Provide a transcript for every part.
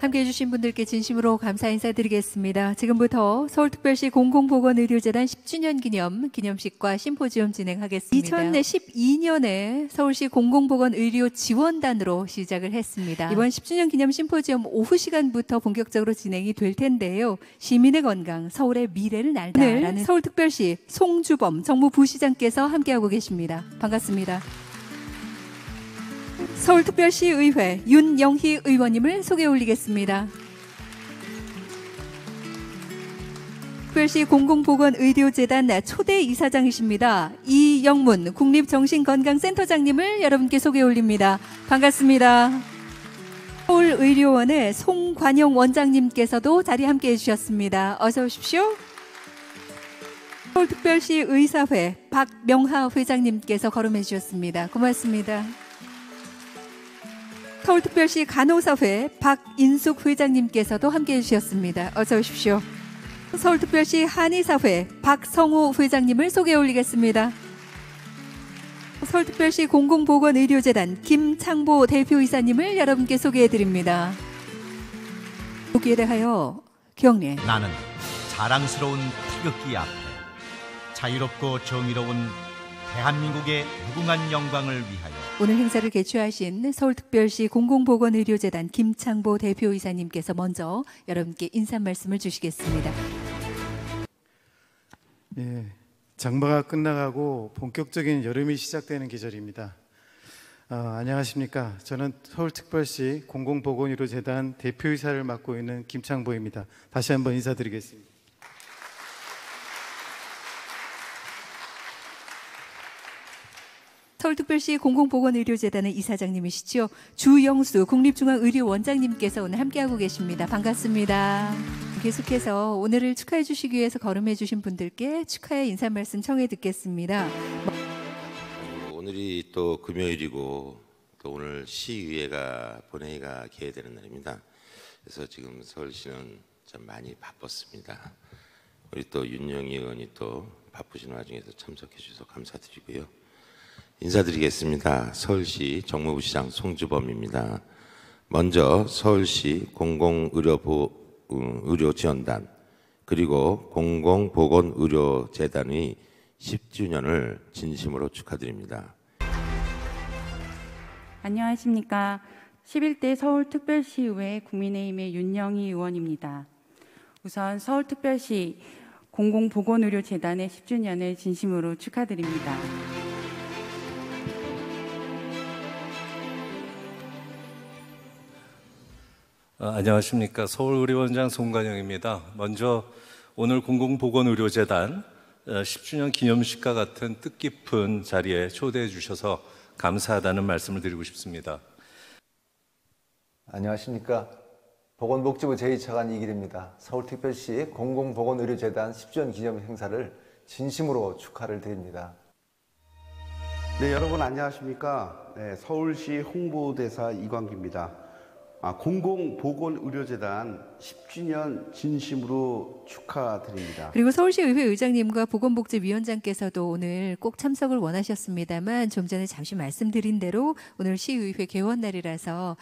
함께해 주신 분들께 진심으로 감사 인사드리겠습니다. 지금부터 서울특별시 공공보건의료재단 10주년 기념식과 심포지엄 진행하겠습니다. 2012년에 서울시 공공보건의료지원단으로 시작을 했습니다. 이번 10주년 기념 심포지엄 오후 시간부터 본격적으로 진행이 될 텐데요. 시민의 건강, 서울의 미래를 날다라는 서울특별시 송주범 정무부시장께서 함께하고 계십니다. 반갑습니다. 서울특별시의회 윤영희 의원님을 소개 올리겠습니다. 특별시 공공보건의료재단 초대 이사장이십니다. 이영문 국립정신건강센터장님을 여러분께 소개 올립니다. 반갑습니다. 서울의료원의 송관용 원장님께서도 자리 함께해 주셨습니다. 어서 오십시오. 서울특별시 의사회 박명하 회장님께서 거름해 주셨습니다. 고맙습니다. 서울특별시 간호사회 박인숙 회장님께서도 함께해 주셨습니다. 어서 오십시오. 서울특별시 한의사회 박성호 회장님을 소개해 올리겠습니다. 서울특별시 공공보건의료재단 김창보 대표이사님을 여러분께 소개해 드립니다. 여기에 대하여 경례. 나는 자랑스러운 태극기 앞에 자유롭고 정의로운 대한민국의 무궁한 영광을 위하여 오늘 행사를 개최하신 서울특별시 공공보건의료재단 김창보 대표이사님께서 먼저 여러분께 인사 말씀을 주시겠습니다. 예, 장마가 끝나가고 본격적인 여름이 시작되는 계절입니다. 안녕하십니까. 저는 서울특별시 공공보건의료재단 대표이사를 맡고 있는 김창보입니다. 다시 한번 인사드리겠습니다. 서울특별시 공공보건의료재단의 이사장님이시죠. 주영수 국립중앙의료원장님께서 오늘 함께하고 계십니다. 반갑습니다. 계속해서 오늘을 축하해 주시기 위해서 거름해 주신 분들께 축하의 인사 말씀 청해 듣겠습니다. 오늘이 또 금요일이고 또 오늘 시의회가 본회의가 개회되는 날입니다. 그래서 지금 서울시는 좀 많이 바빴습니다. 우리 또 윤영희 의원이 또 바쁘신 와중에서 참석해 주셔서 감사드리고요. 인사드리겠습니다. 서울시 정무부시장 송주범입니다. 먼저 서울시 공공의료지원단 그리고 공공보건의료재단의 10주년을 진심으로 축하드립니다. 안녕하십니까. 11대 서울특별시의회 국민의힘의 윤영희 의원입니다. 우선 서울특별시 공공보건의료재단의 10주년을 진심으로 축하드립니다. 안녕하십니까. 서울의료원장 송관영입니다. 먼저 오늘 공공보건의료재단 10주년 기념식과 같은 뜻깊은 자리에 초대해 주셔서 감사하다는 말씀을 드리고 싶습니다. 안녕하십니까. 보건복지부 제2차관 이길입니다. 서울특별시 공공보건의료재단 10주년 기념 행사를 진심으로 축하를 드립니다. 네, 여러분 안녕하십니까. 네, 서울시 홍보대사 이광기입니다. 공공보건의료재단 10주년 진심으로 축하드립니다. 그리고 서울시의회 의장님과 보건복지위원장께서도 오늘 꼭 참석을 원하셨습니다만 좀 전에 잠시 말씀드린 대로 오늘 시의회 개원 날이라서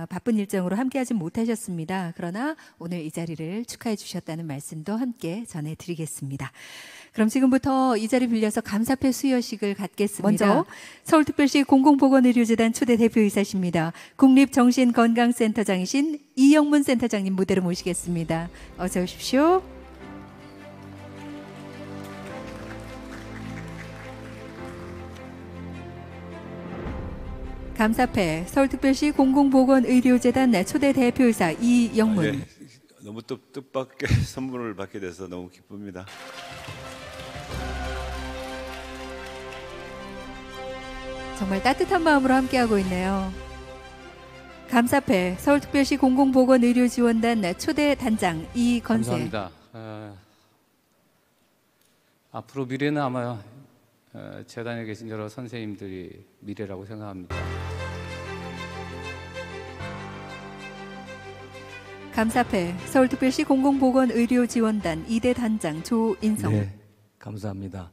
바쁜 일정으로 함께하지 못하셨습니다. 그러나 오늘 이 자리를 축하해 주셨다는 말씀도 함께 전해드리겠습니다. 그럼 지금부터 이 자리 빌려서 감사패 수여식을 갖겠습니다. 먼저 서울특별시 공공보건의료재단 초대 대표이사십니다. 국립정신건강센터장이신 이영문 센터장님 무대로 모시겠습니다. 어서 오십시오. 감사패 서울특별시 공공보건의료재단 초대 대표이사 이영문. 너무 뜻밖의 선물을 받게 돼서 너무 기쁩니다. 정말 따뜻한 마음으로 함께하고 있네요. 감사패 서울특별시 공공보건의료지원단 초대 단장 이건세. 감사합니다. 앞으로 미래는 아마 재단에 계신 여러 선생님들이 미래라고 생각합니다. 감사패 서울특별시 공공보건의료지원단 2대 단장 조인성. 네, 감사합니다.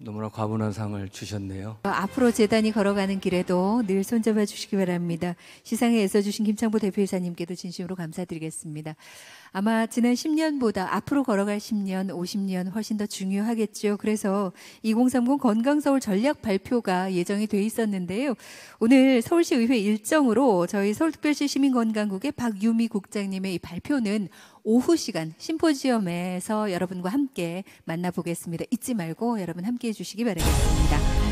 너무나 과분한 상을 주셨네요. 앞으로 재단이 걸어가는 길에도 늘 손잡아 주시기 바랍니다. 시상에 애써주신 김창보 대표이사님께도 진심으로 감사드리겠습니다. 아마 지난 10년보다 앞으로 걸어갈 10년, 50년 훨씬 더 중요하겠죠. 그래서 2030 건강서울 전략 발표가 예정이 돼 있었는데요. 오늘 서울시의회 일정으로 저희 서울특별시 시민건강국의 박유미 국장님의 이 발표는 오후 시간 심포지엄에서 여러분과 함께 만나보겠습니다. 잊지 말고 여러분 함께해 주시기 바라겠습니다.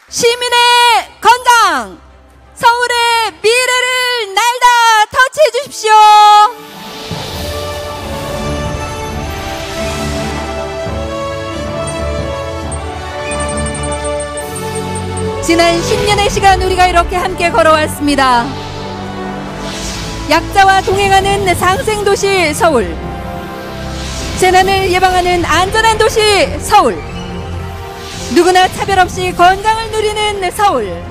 시민의 건강, 서울의 미래를 날다 터치해 주십시오. 지난 10년의 시간 우리가 이렇게 함께 걸어왔습니다. 약자와 동행하는 상생도시 서울, 재난을 예방하는 안전한 도시 서울, 누구나 차별 없이 건강을 누리는 서울,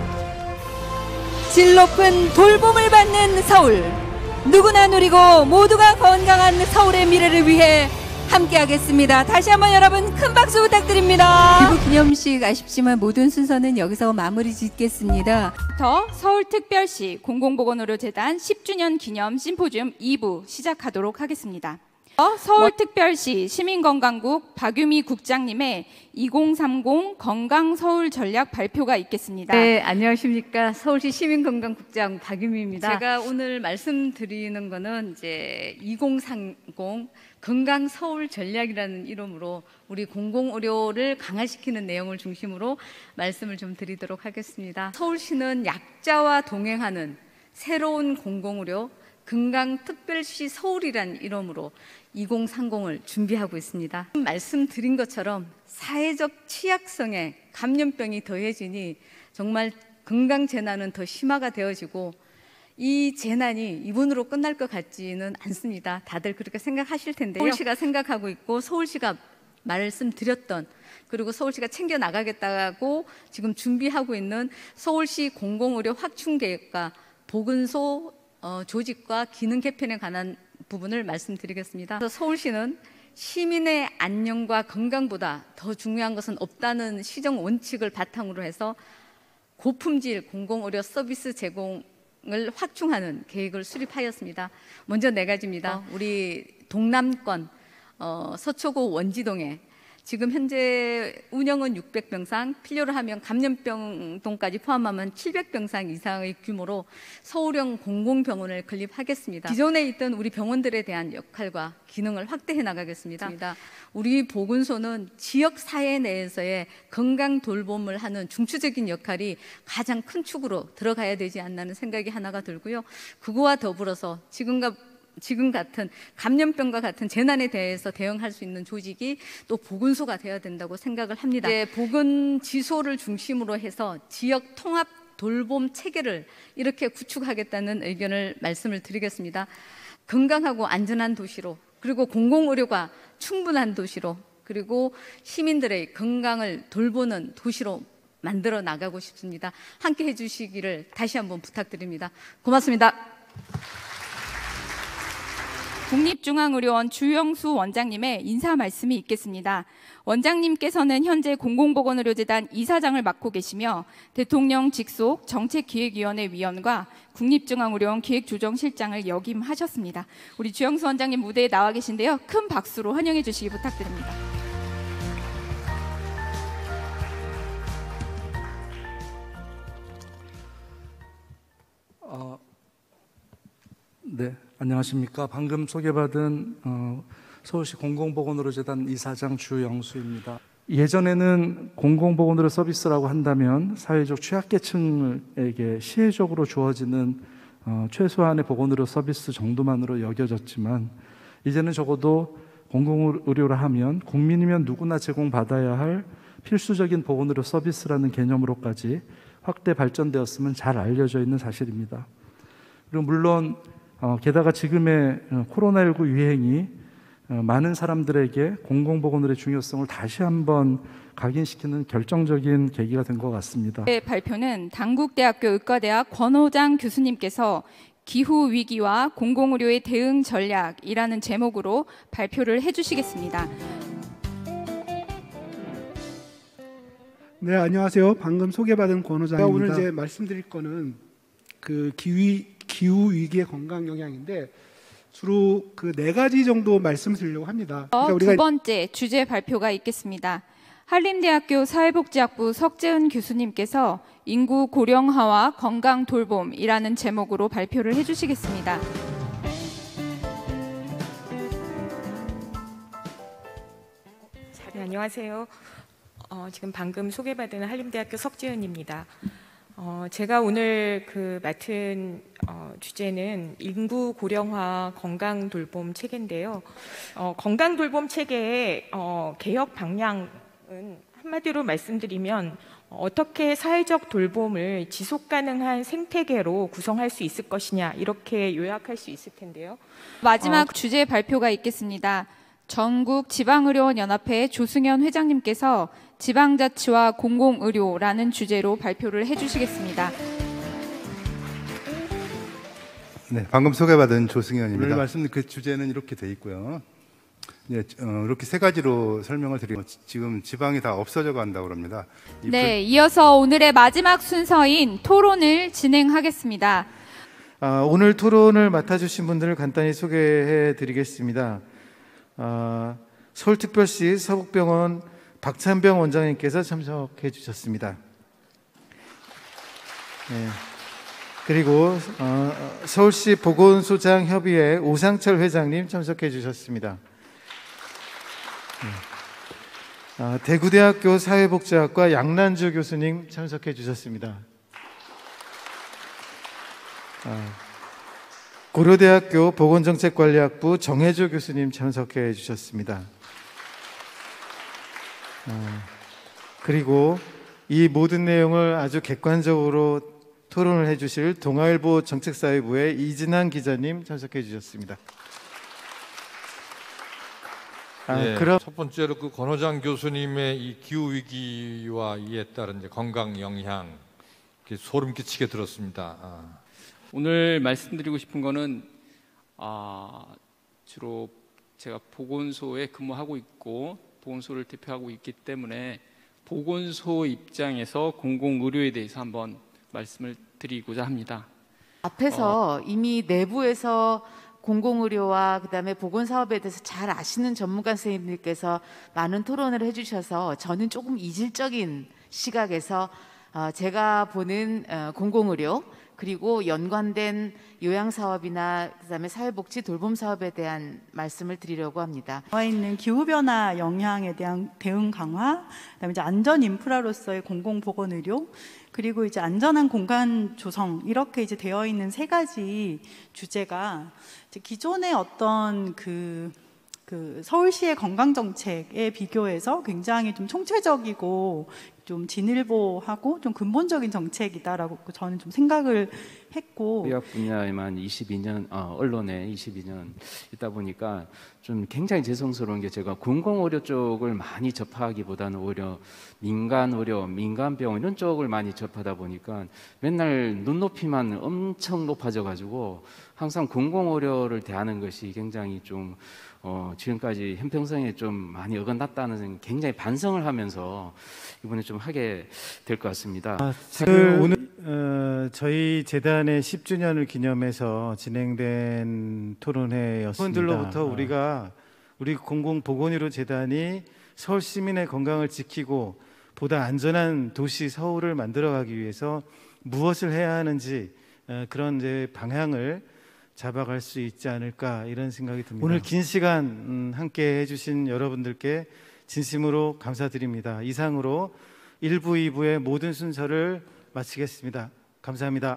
질 높은 돌봄을 받는 서울, 누구나 누리고 모두가 건강한 서울의 미래를 위해 함께하겠습니다. 다시 한번 여러분 큰 박수 부탁드립니다. 기부 기념식 아쉽지만 모든 순서는 여기서 마무리 짓겠습니다. 서울특별시 공공보건의료재단 10주년 기념 심포지움 2부 시작하도록 하겠습니다. 서울특별시 시민건강국 박유미 국장님의 2030 건강서울 전략 발표가 있겠습니다. 네, 안녕하십니까. 서울시 시민건강국장 박유미입니다. 제가 오늘 말씀드리는 거는 이제 2030 건강서울 전략이라는 이름으로 우리 공공의료를 강화시키는 내용을 중심으로 말씀을 좀 드리도록 하겠습니다. 서울시는 약자와 동행하는 새로운 공공의료 건강특별시 서울이란 이름으로 2030을 준비하고 있습니다. 말씀드린 것처럼 사회적 취약성에 감염병이 더해지니 정말 건강재난은 더 심화가 되어지고 이 재난이 이분으로 끝날 것 같지는 않습니다. 다들 그렇게 생각하실 텐데요. 서울시가 생각하고 있고 서울시가 말씀드렸던, 그리고 서울시가 챙겨나가겠다고 지금 준비하고 있는 서울시 공공의료 확충계획과 보건소 조직과 기능 개편에 관한 부분을 말씀드리겠습니다. 그래서 서울시는 시민의 안녕과 건강보다 더 중요한 것은 없다는 시정 원칙을 바탕으로 해서 고품질 공공의료 서비스 제공을 확충하는 계획을 수립하였습니다. 먼저 4가지입니다. 우리 동남권 서초구 원지동에 지금 현재 운영은 600병상, 필요로 하면 감염병동까지 포함하면 700병상 이상의 규모로 서울형 공공병원을 건립하겠습니다. 기존에 있던 우리 병원들에 대한 역할과 기능을 확대해 나가겠습니다. 우리 보건소는 지역 사회 내에서의 건강 돌봄을 하는 중추적인 역할이 가장 큰 축으로 들어가야 되지 않나는 생각이 하나가 들고요. 그거와 더불어서 지금 같은 감염병과 같은 재난에 대해서 대응할 수 있는 조직이 또 보건소가 되어야 된다고 생각을 합니다. 보건지소를 중심으로 해서 지역 통합 돌봄 체계를 이렇게 구축하겠다는 의견을 말씀을 드리겠습니다. 건강하고 안전한 도시로, 그리고 공공의료가 충분한 도시로, 그리고 시민들의 건강을 돌보는 도시로 만들어 나가고 싶습니다. 함께 해주시기를 다시 한번 부탁드립니다. 고맙습니다. 국립중앙의료원 주영수 원장님의 인사 말씀이 있겠습니다. 원장님께서는 현재 공공보건의료재단 이사장을 맡고 계시며 대통령 직속 정책기획위원회 위원과 국립중앙의료원 기획조정실장을 역임하셨습니다. 우리 주영수 원장님 무대에 나와 계신데요. 큰 박수로 환영해 주시기 부탁드립니다. 네, 안녕하십니까. 방금 소개받은 서울시 공공보건의료재단 이사장 주영수입니다. 예전에는 공공보건의료 서비스라고 한다면 사회적 취약계층에게 시혜적으로 주어지는 최소한의 보건의료 서비스 정도만으로 여겨졌지만, 이제는 적어도 공공의료라 하면 국민이면 누구나 제공받아야 할 필수적인 보건의료 서비스라는 개념으로까지 확대 발전되었음은 잘 알려져 있는 사실입니다. 그리고 물론 게다가 지금의 코로나19 유행이 많은 사람들에게 공공보건의료의 중요성을 다시 한번 각인시키는 결정적인 계기가 된 것 같습니다. 발표는 당국대학교 의과대학 권호장 교수님께서 기후 위기와 공공의료의 대응 전략이라는 제목으로 발표를 해주시겠습니다. 네, 안녕하세요. 방금 소개받은 권호장입니다. 오늘 이제 말씀드릴 거는 그 기후 위기의 건강 영향인데 주로 그 4가지 정도 말씀드리려고 합니다. 그러니까 두 번째 주제 발표가 있겠습니다. 한림대학교 사회복지학부 석재은 교수님께서 인구 고령화와 건강 돌봄이라는 제목으로 발표를 해주시겠습니다. 네, 안녕하세요. 지금 방금 소개받은 한림대학교 석재은입니다. 제가 오늘 맡은 주제는 인구 고령화 건강 돌봄 체계인데요. 건강 돌봄 체계의 개혁 방향은 한마디로 말씀드리면 어떻게 사회적 돌봄을 지속 가능한 생태계로 구성할 수 있을 것이냐, 이렇게 요약할 수 있을 텐데요. 마지막 주제 발표가 있겠습니다. 전국 지방의료원 연합회 조승현 회장님께서 지방자치와 공공의료라는 주제로 발표를 해주시겠습니다. 네, 방금 소개받은 조승현입니다. 오늘 말씀 그 주제는 이렇게 돼 있고요. 네, 이렇게 3가지로 설명을 드리고 지금 지방이 다 없어져 간다고 합니다. 네, 이어서 오늘의 마지막 순서인 토론을 진행하겠습니다. 오늘 토론을 맡아주신 분들을 간단히 소개해 드리겠습니다. 서울특별시 서북병원 박찬병 원장님께서 참석해 주셨습니다. 네. 그리고 서울시 보건소장협의회 오상철 회장님 참석해 주셨습니다. 네. 대구대학교 사회복지학과 양난주 교수님 참석해 주셨습니다. 고려대학교 보건정책관리학부 정혜조 교수님 참석해 주셨습니다. 그리고 이 모든 내용을 아주 객관적으로 토론을 해주실 동아일보 정책사회부의 이진환 기자님 참석해 주셨습니다. 그럼 첫 번째로 그 권호장 교수님의 이 기후 위기와 이에 따른 이제 건강 영향 소름 끼치게 들었습니다. 오늘 말씀드리고 싶은 거는 주로 제가 보건소에 근무하고 있고 보건소를 대표하고 있기 때문에 보건소 입장에서 공공의료에 대해서 한번 말씀을 드리고자 합니다. 앞에서 이미 내부에서 공공의료와 그다음에 보건사업에 대해서 잘 아시는 전문가 선생님들께서 많은 토론을 해주셔서 저는 조금 이질적인 시각에서 제가 보는 공공의료 그리고 연관된 요양사업이나 그다음에 사회복지 돌봄사업에 대한 말씀을 드리려고 합니다. 나와 있는 기후변화 영향에 대한 대응 강화, 그다음에 이제 안전 인프라로서의 공공보건의료, 그리고 이제 안전한 공간 조성, 이렇게 이제 되어 있는 3가지 주제가 이제 기존의 어떤 그 서울시의 건강 정책에 비교해서 굉장히 좀 총체적이고 좀 진일보하고 좀 근본적인 정책이다라고 저는 좀 생각을 했고, 의학 분야에만 22년 언론에 22년 있다 보니까 좀 굉장히 죄송스러운 게 제가 공공의료 쪽을 많이 접하기보다는 오히려 민간의료, 민간병원 이런 쪽을 많이 접하다 보니까 맨날 눈높이만 엄청 높아져 가지고 항상 공공의료를 대하는 것이 굉장히 좀 지금까지 형평성에 좀 많이 어긋났다는 굉장히 반성을 하면서 이번에 좀 하게 될 것 같습니다. 오늘 저희 재단의 10주년을 기념해서 진행된 토론회였습니다. 분들로부터 우리 공공보건의료 재단이 서울 시민의 건강을 지키고 보다 안전한 도시 서울을 만들어가기 위해서 무엇을 해야 하는지 그런 이제 방향을 잡아갈 수 있지 않을까 이런 생각이 듭니다. 오늘 긴 시간 함께 해주신 여러분들께 진심으로 감사드립니다. 이상으로 1부, 2부의 모든 순서를 마치겠습니다. 감사합니다.